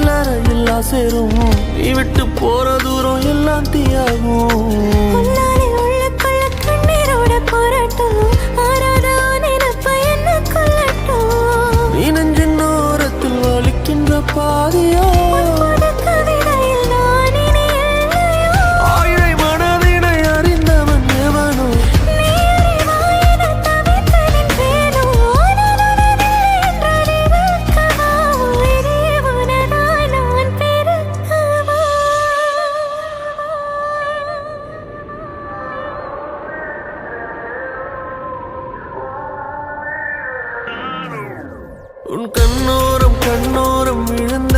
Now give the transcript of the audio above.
சில்லற இல்லா சேரும் நீ விட்டு போற தூரம் எல்லாம் தீயாகும் நீ நெஞ்சின் ஓரத்தில் வலிக்கின்ற பாதியோ ஆயிரை மனதினை அறிந்தவன் எவனோ உன் கண்ணோரம் விழுந்த